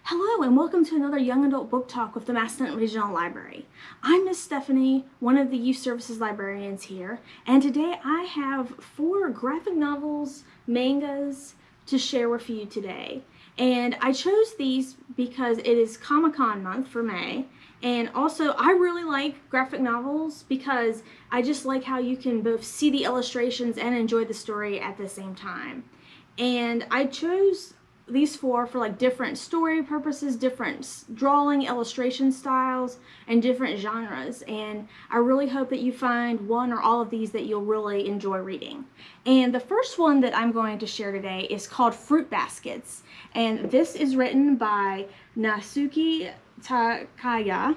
Hello and welcome to another Young Adult Book Talk with the Massillon Regional Library. I'm Miss Stephanie, one of the Youth Services librarians here, and today I have 4 graphic novels, mangas to share with you today. And I chose these because it is Comic-Con month for May, and also I really like graphic novels because I just like how you can both see the illustrations and enjoy the story at the same time. And I chose these 4 for like different story purposes, different drawing illustration styles, and different genres. And I really hope that you find one or all of these that you'll really enjoy reading. And the first one that I'm going to share today is called Fruit Baskets. And this is written by Natsuki Takaya.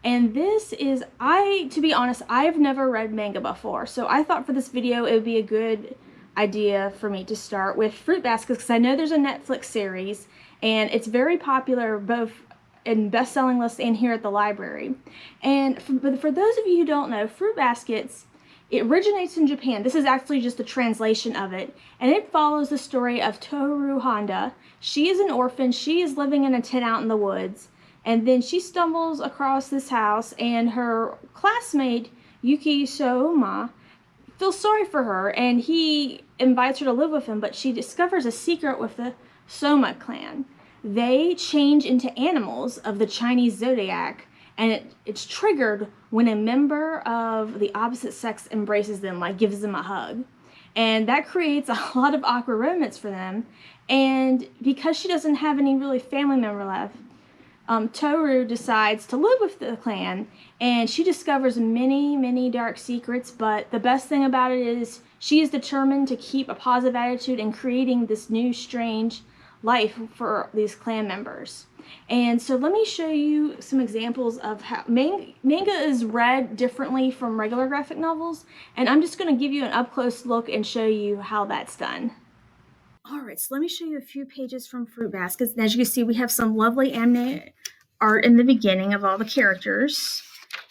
And this is, to be honest, I've never read manga before. So I thought for this video it would be a good idea for me to start with Fruit Baskets because I know there's a Netflix series and it's very popular both in best-selling lists and here at the library. And for those of you who don't know, Fruit Baskets, it originates in Japan. This is actually just a translation of it, and it follows the story of Toru Honda. She is an orphan. She is living in a tent out in the woods, and then she stumbles across this house, and her classmate Yuki Souma feels sorry for her, and he invites her to live with him, but she discovers a secret with the Soma clan. They change into animals of the Chinese zodiac, and it's triggered when a member of the opposite sex embraces them, like gives them a hug. And that creates a lot of awkward moments for them, and because she doesn't have any really family member left, Toru decides to live with the clan, and she discovers many dark secrets, but the best thing about it is she is determined to keep a positive attitude in creating this new strange life for these clan members. And so let me show you some examples of how manga is read differently from regular graphic novels, and I'm just going to give you an up-close look and show you how that's done. Alright, so let me show you a few pages from Fruit Baskets. And as you can see, we have some lovely anime art in the beginning of all the characters.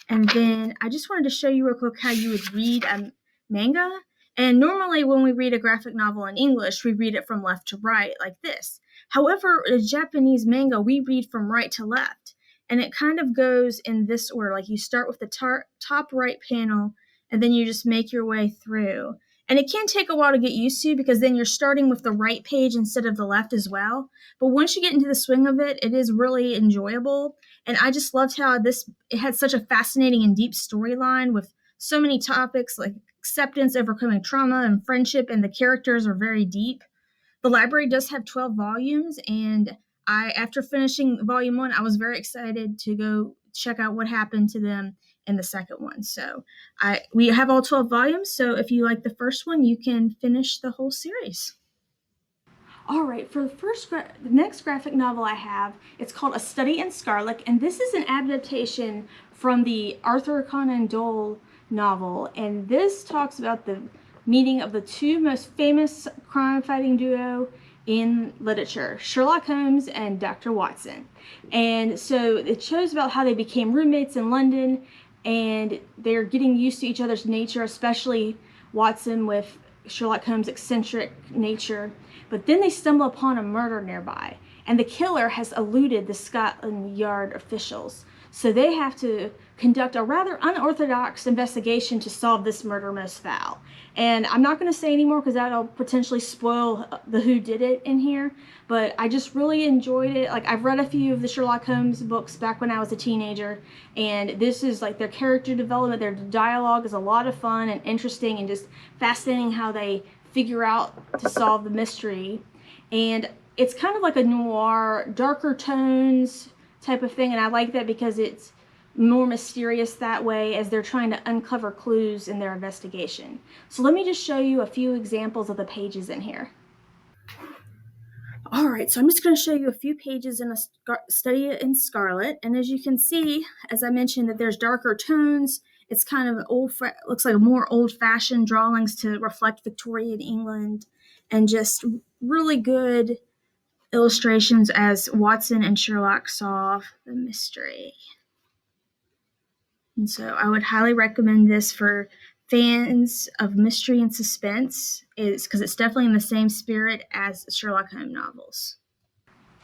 And then I just wanted to show you real quick how you would read a manga. And normally when we read a graphic novel in English, we read it from left to right like this. However, a Japanese manga, we read from right to left. And it kind of goes in this order. Like you start with the top right panel, and then you just make your way through. And it can take a while to get used to because then you're starting with the right page instead of the left as well. But once you get into the swing of it, it is really enjoyable. And I just loved how it had such a fascinating and deep storyline with so many topics like acceptance, overcoming trauma, and friendship, and the characters are very deep. The library does have 12 volumes, and after finishing volume 1, I was very excited to go check out what happened to them in the second one. So we have all 12 volumes, so if you like the first one, you can finish the whole series. All right, for the next graphic novel I have, it's called A Study in Scarlet, and this is an adaptation from the Arthur Conan Doyle novel, and this talks about the meeting of the 2 most famous crime-fighting duo in literature, Sherlock Holmes and Dr. Watson. And so it shows about how they became roommates in London, and they're getting used to each other's nature, especially Watson with Sherlock Holmes' eccentric nature. But then they stumble upon a murder nearby, and the killer has eluded the Scotland Yard officials. So they have to conduct a rather unorthodox investigation to solve this murder most foul. And I'm not going to say anymore because that'll potentially spoil the whodunit in here, but I just really enjoyed it. Like, I've read a few of the Sherlock Holmes books back when I was a teenager, and this is like their character development, their dialogue is a lot of fun and interesting and just fascinating how they figure out to solve the mystery. And it's kind of like a noir, darker tones type of thing, and I like that because it's more mysterious that way as they're trying to uncover clues in their investigation. So let me just show you a few examples of the pages in here. Alright, so I'm just going to show you a few pages in A Study in Scarlet, and as you can see, as I mentioned, that there's darker tones. It's kind of looks like more old-fashioned drawings to reflect Victorian England, and just really good illustrations as Watson and Sherlock solve the mystery. And so I would highly recommend this for fans of mystery and suspense, because it's definitely in the same spirit as Sherlock Holmes novels.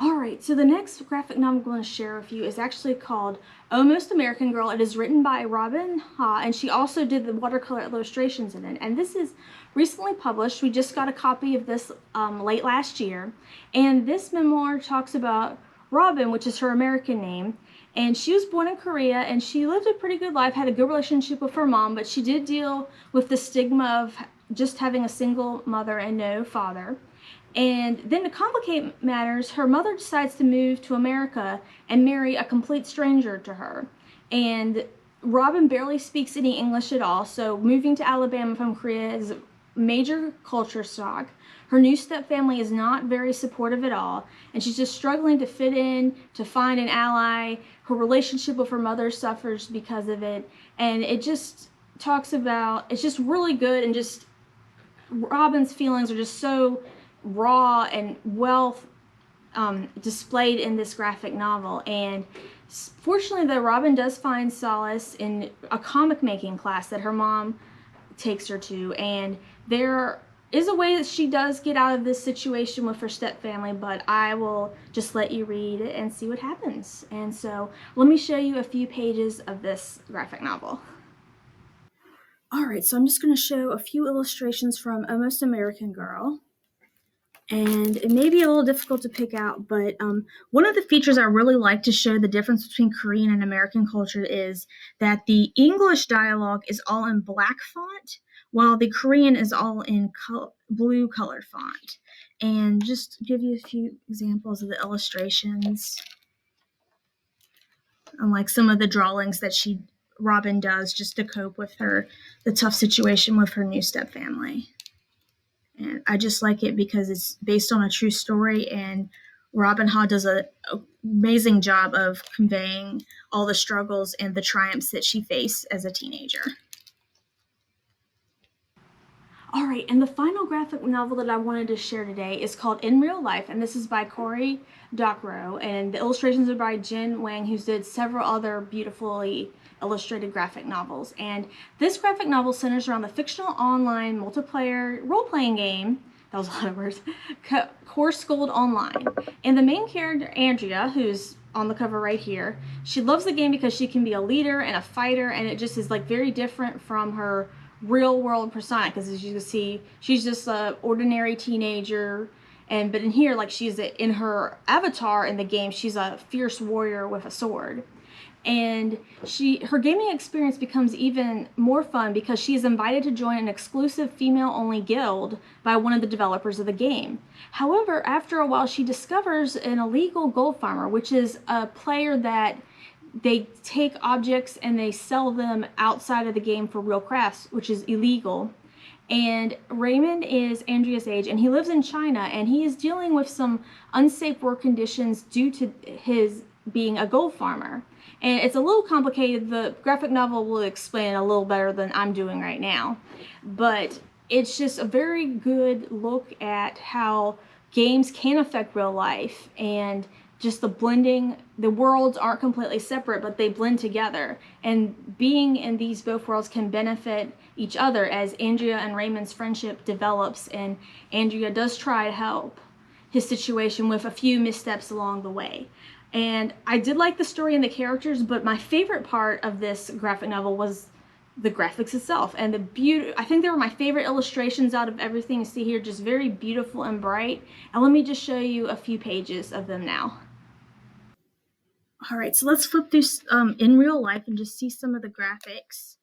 Alright, so the next graphic novel I'm going to share with you is actually called Almost American Girl. It is written by Robin Ha, and she also did the watercolor illustrations in it. And this is recently published. We just got a copy of this late last year. And this memoir talks about Robin, which is her American name. And she was born in Korea, and she lived a pretty good life, had a good relationship with her mom, but she did deal with the stigma of just having a single mother and no father. And then to complicate matters, her mother decides to move to America and marry a complete stranger to her. And Robin barely speaks any English at all, so moving to Alabama from Korea is a major culture shock. Her new stepfamily is not very supportive at all, and she's just struggling to fit in, to find an ally. Her relationship with her mother suffers because of it, and it just talks about, it's just really good, and just Robin's feelings are just so raw and well displayed in this graphic novel. And fortunately, though, Robin does find solace in a comic making class that her mom takes her to, and there is a way that she does get out of this situation with her stepfamily, but I will just let you read it and see what happens. And so let me show you a few pages of this graphic novel. Alright, so I'm just going to show a few illustrations from Almost American Girl. And it may be a little difficult to pick out, but one of the features I really like to show the difference between Korean and American culture is that the English dialogue is all in black font, while the Korean is all in blue color font. And just to give you a few examples of the illustrations, and like some of the drawings that Robin does just to cope with the tough situation with her new stepfamily. And I just like it because it's based on a true story, and Robin Ha does an amazing job of conveying all the struggles and the triumphs that she faced as a teenager. All right, and the final graphic novel that I wanted to share today is called In Real Life, and this is by Cory Doctorow, and the illustrations are by Jen Wang, who's did several other beautifully illustrated graphic novels. And this graphic novel centers around the fictional online multiplayer role-playing game, that was a lot of words, Course Gold Online. And the main character, Andrea, who's on the cover right here, she loves the game because she can be a leader and a fighter, and it just is like very different from her real world persona, because as you can see, she's just an ordinary teenager, but in here, like, she's in her avatar in the game, she's a fierce warrior with a sword. And her gaming experience becomes even more fun because she is invited to join an exclusive female-only guild by one of the developers of the game. However, after a while, she discovers an illegal gold farmer, which is a player that they take objects and they sell them outside of the game for real crafts, which is illegal. And Raymond is Andrea's age, and he lives in China, and he is dealing with some unsafe work conditions due to his being a gold farmer. And it's a little complicated. The graphic novel will explain it a little better than I'm doing right now. But it's just a very good look at how games can affect real life, and just the blending. The worlds aren't completely separate, but they blend together. And being in these both worlds can benefit each other as Andrea and Raymond's friendship develops, and Andrea does try to help his situation with a few missteps along the way. And I did like the story and the characters, but my favorite part of this graphic novel was the graphics itself and the beauty. I think they were my favorite illustrations out of everything you see here, just very beautiful and bright. And let me just show you a few pages of them now. All right, so let's flip through In Real Life and just see some of the graphics.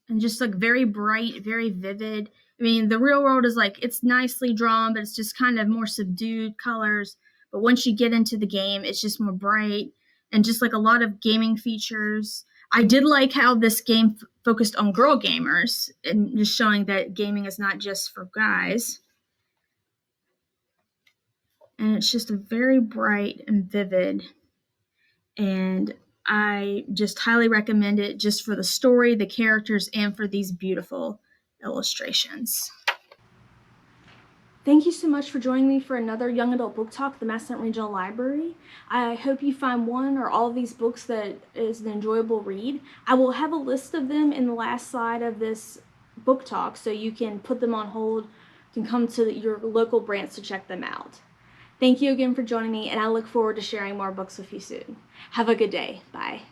And just like very bright, very vivid. I mean, the real world is like, it's nicely drawn, but it's just kind of more subdued colors. But once you get into the game, it's just more bright and just like a lot of gaming features. I did like how this game focused on girl gamers and just showing that gaming is not just for guys. And it's just a very bright and vivid. And I just highly recommend it just for the story, the characters, and for these beautiful illustrations. Thank you so much for joining me for another Young Adult Book Talk at the Massachusetts Regional Library. I hope you find one or all of these books that is an enjoyable read. I will have a list of them in the last slide of this book talk, so you can put them on hold, you can come to your local branch to check them out. Thank you again for joining me, and I look forward to sharing more books with you soon. Have a good day. Bye.